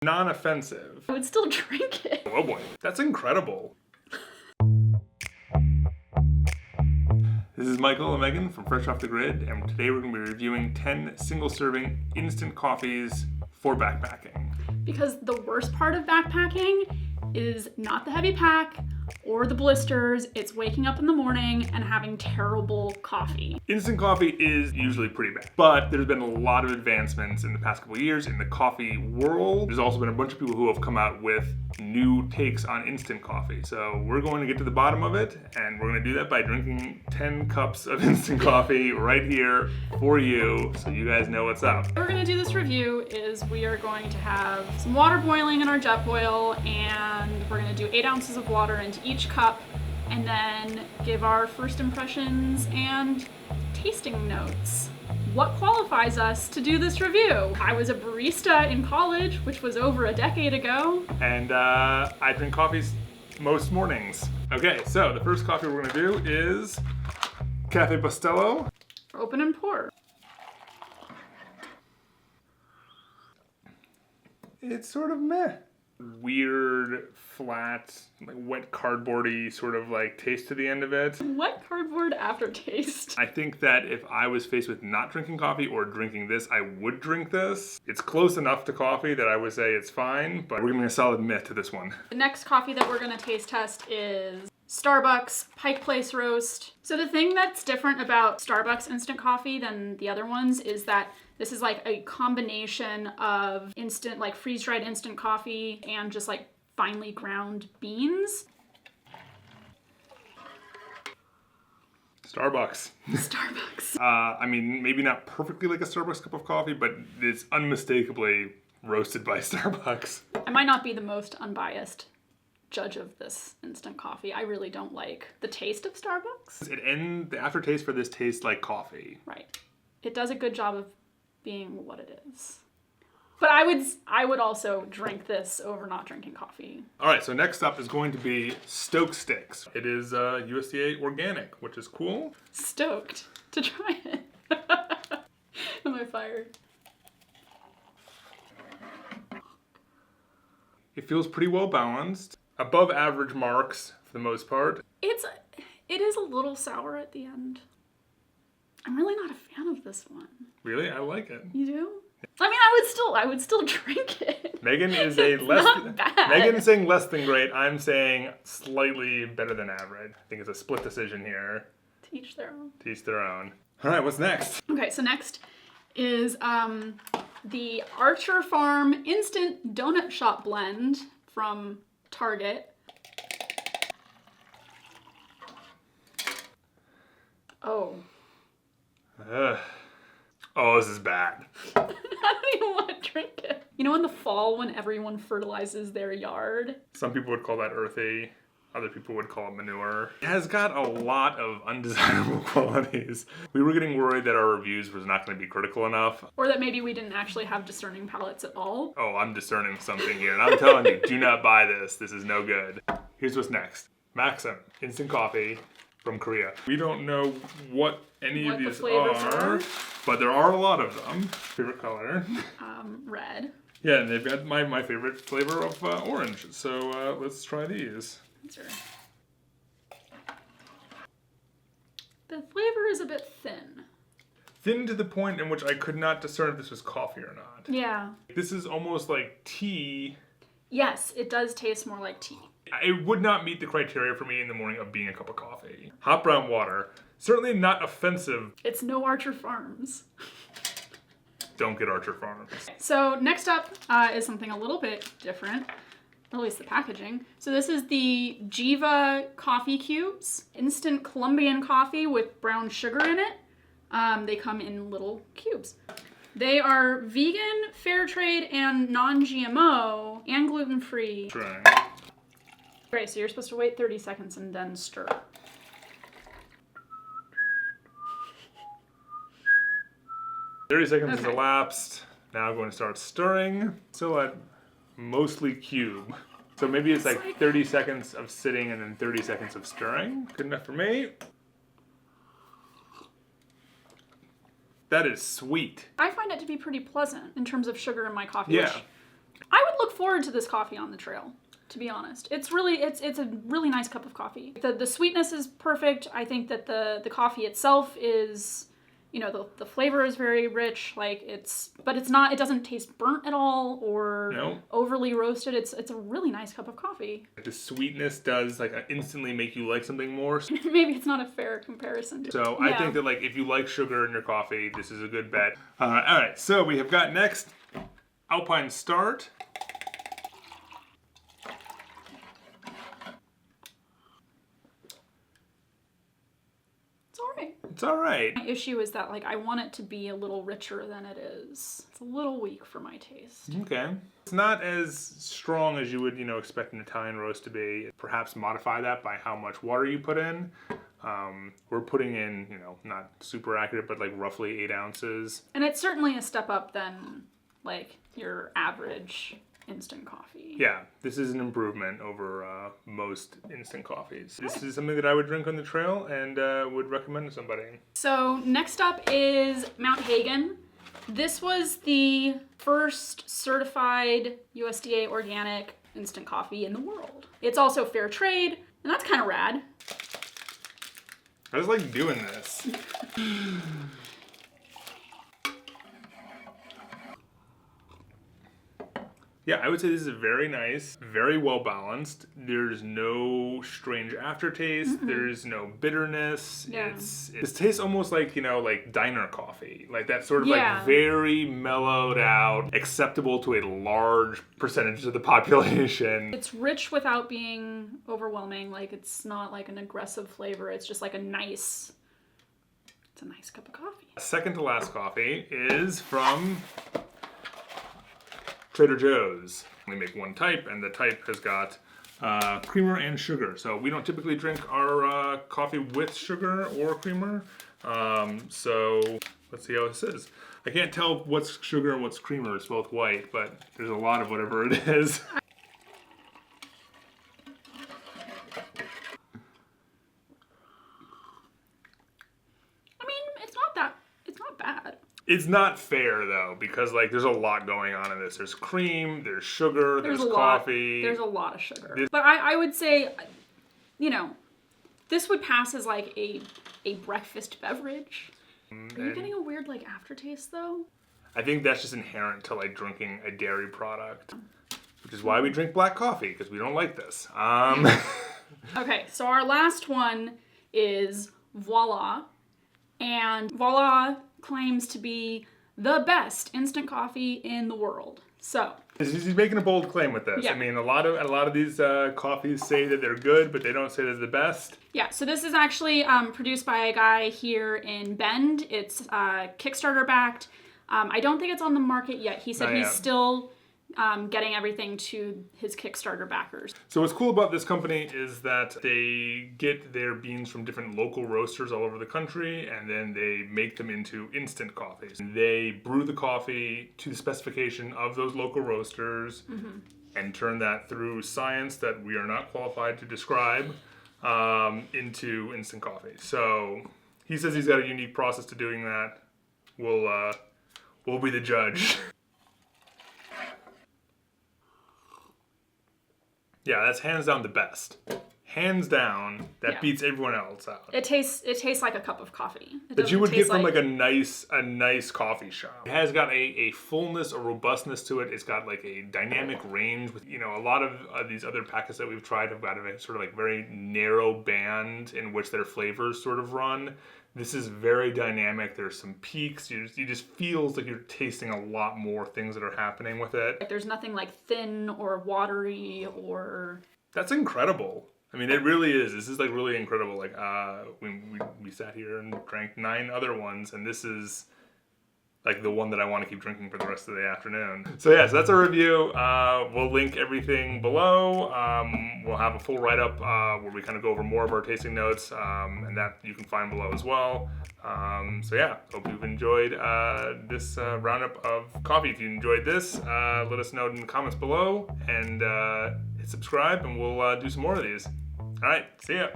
Non-offensive. I would still drink it. Oh boy, that's incredible. This is Michael and Megan from Fresh Off the Grid, and today we're going to be reviewing 10 single-serving instant coffees for backpacking. Because the worst part of backpacking is not the heavy pack or the blisters, it's waking up in the morning and having terrible coffee. Instant coffee is usually pretty bad, but there's been a lot of advancements in the past couple of years in the coffee world. There's also been a bunch of people who have come out with new takes on instant coffee. So we're going to get to the bottom of it, and we're going to do that by drinking 10 cups of instant coffee right here for you, so you guys know what's up. What we're going to do this review is we are going to have some water boiling in our jet boil, and we're going to do 8 ounces of water into each cup, and then give our first impressions and tasting notes. What qualifies us to do this review? I was a barista in college, which was over a decade ago. And I drink coffees most mornings. Okay, so the first coffee we're gonna do is Cafe Bustelo. Open and pour. It's sort of meh. Weird, flat, like wet cardboardy sort of like taste to the end of it. Wet cardboard aftertaste. I think that if I was faced with not drinking coffee or drinking this, I would drink this. It's close enough to coffee that I would say it's fine, but we're giving a solid meh to this one. The next coffee that we're gonna taste test is Starbucks Pike Place Roast. So the thing that's different about Starbucks instant coffee than the other ones is that this is like a combination of instant, like freeze-dried instant coffee and just like finely ground beans. Starbucks. Starbucks. I mean, maybe not perfectly like a Starbucks cup of coffee, but it's unmistakably roasted by Starbucks. I might not be the most unbiased judge of this instant coffee. I really don't like the taste of Starbucks. The aftertaste for this tastes like coffee. Right. It does a good job of being what it is. But I would also drink this over not drinking coffee. All right, so next up is going to be Stokes sticks. It is USDA organic, which is cool. Stoked to try it. Am I fired? It feels pretty well balanced. Above average marks for the most part. It is a little sour at the end. I'm really not a fan of this one. Really? I like it. You do? I mean, I would still drink it. Megan is not bad. Megan is saying less than great. I'm saying slightly better than average. I think it's a split decision here. To each their own. To each their own. All right, what's next? Okay, so next is the Archer Farm Instant Donut Shop Blend from Target. Oh. Oh, this is bad. I don't even want to drink it. You know in the fall when everyone fertilizes their yard? Some people would call that earthy. Other people would call it manure. It has got a lot of undesirable qualities. We were getting worried that our reviews was not going to be critical enough. Or that maybe we didn't actually have discerning palates at all. Oh, I'm discerning something here. And I'm telling you, do not buy this. This is no good. Here's what's next. Maxim, instant coffee from Korea. We don't know what any of these are, but there are a lot of them. Favorite color? Red. Yeah, and they've got my favorite flavor of orange. So let's try these. Sure. The flavor is a bit thin. Thin to the point in which I could not discern if this was coffee or not. Yeah. This is almost like tea. Yes, it does taste more like tea. It would not meet the criteria for me in the morning of being a cup of coffee. Hot brown water. Certainly not offensive. It's no Archer Farms. Don't get Archer Farms. So next up is something a little bit different. Or at least the packaging. So this is the Jiva coffee cubes. Instant Colombian coffee with brown sugar in it. They come in little cubes. They are vegan, fair trade, and non-GMO, and gluten-free. Try. Okay, so you're supposed to wait 30 seconds and then stir. 30 seconds has elapsed. Now I'm going to start stirring. Still at mostly cube. So maybe it's like 30 seconds of sitting and then 30 seconds of stirring. Good enough for me. That is sweet. I find it to be pretty pleasant in terms of sugar in my coffee. Yeah. Which I would look forward to this coffee on the trail, to be honest. It's a really nice cup of coffee. The sweetness is perfect. I think that the coffee itself is, the flavor is very rich. But it doesn't taste burnt at all or overly roasted. It's a really nice cup of coffee. The sweetness does instantly make you like something more. Maybe it's not a fair comparison. So I think that if you like sugar in your coffee, this is a good bet. All right, so we have got next Alpine Start. It's all right. My issue is that I want it to be a little richer than it is. It's a little weak for my taste. Okay. It's not as strong as you would, expect an Italian roast to be. Perhaps modify that by how much water you put in. We're putting in, not super accurate, but roughly 8 ounces. And it's certainly a step up than your average instant coffee. Yeah, this is an improvement over most instant coffees. This is something that I would drink on the trail and would recommend to somebody. So next up is Mount Hagen. This was the first certified USDA organic instant coffee in the world. It's also fair trade, and that's kind of rad. I just like doing this. Yeah, I would say this is very nice, very well balanced. There's no strange aftertaste. Mm-hmm. There's no bitterness. Yeah. This tastes almost like diner coffee. That sort of very mellowed out, acceptable to a large percentage of the population. It's rich without being overwhelming. It's not an aggressive flavor. It's just it's a nice cup of coffee. Second to last coffee is from Trader Joe's. We make one type, and the type has got creamer and sugar. So we don't typically drink our coffee with sugar or creamer. So let's see how this is. I can't tell what's sugar and what's creamer. It's both white, but there's a lot of whatever it is. It's not fair though, because there's a lot going on in this. There's cream, there's sugar, there's coffee. There's a lot of sugar. But I would say, this would pass as a breakfast beverage. Are you getting a weird aftertaste though? I think that's just inherent to drinking a dairy product, which is why we drink black coffee, because we don't like this. Okay, so our last one is Voila, and Voila claims to be the best instant coffee in the world. So he's making a bold claim with this. Yeah. I mean, a lot of these coffees say that they're good, but they don't say they're the best. Yeah. So this is actually produced by a guy here in Bend. It's Kickstarter backed. I don't think it's on the market yet. He said he's still getting everything to his Kickstarter backers. So what's cool about this company is that they get their beans from different local roasters all over the country, and then they make them into instant coffees. They brew the coffee to the specification of those local roasters, mm-hmm. and turn that through science that we are not qualified to describe into instant coffee. So he says he's got a unique process to doing that. We'll be the judge. Yeah, that's hands down the best. Hands down, that beats everyone else out. It tastes like a cup of coffee. That you would get from a nice coffee shop. It has got a fullness, a robustness to it. It's got a dynamic range. With a lot of these other packets that we've tried have got a sort of very narrow band in which their flavors sort of run. This is very dynamic. There's some peaks. You just feels like you're tasting a lot more things that are happening with it. There's nothing thin or watery or... That's incredible. I mean, it really is. This is really incredible. We sat here and drank 9 other ones, and this is the one that I want to keep drinking for the rest of the afternoon. So yeah, so that's our review. We'll link everything below. We'll have a full write-up where we kind of go over more of our tasting notes, and that you can find below as well. So yeah, hope you've enjoyed this roundup of coffee. If you enjoyed this, let us know in the comments below, and hit subscribe, and we'll do some more of these. All right, see ya.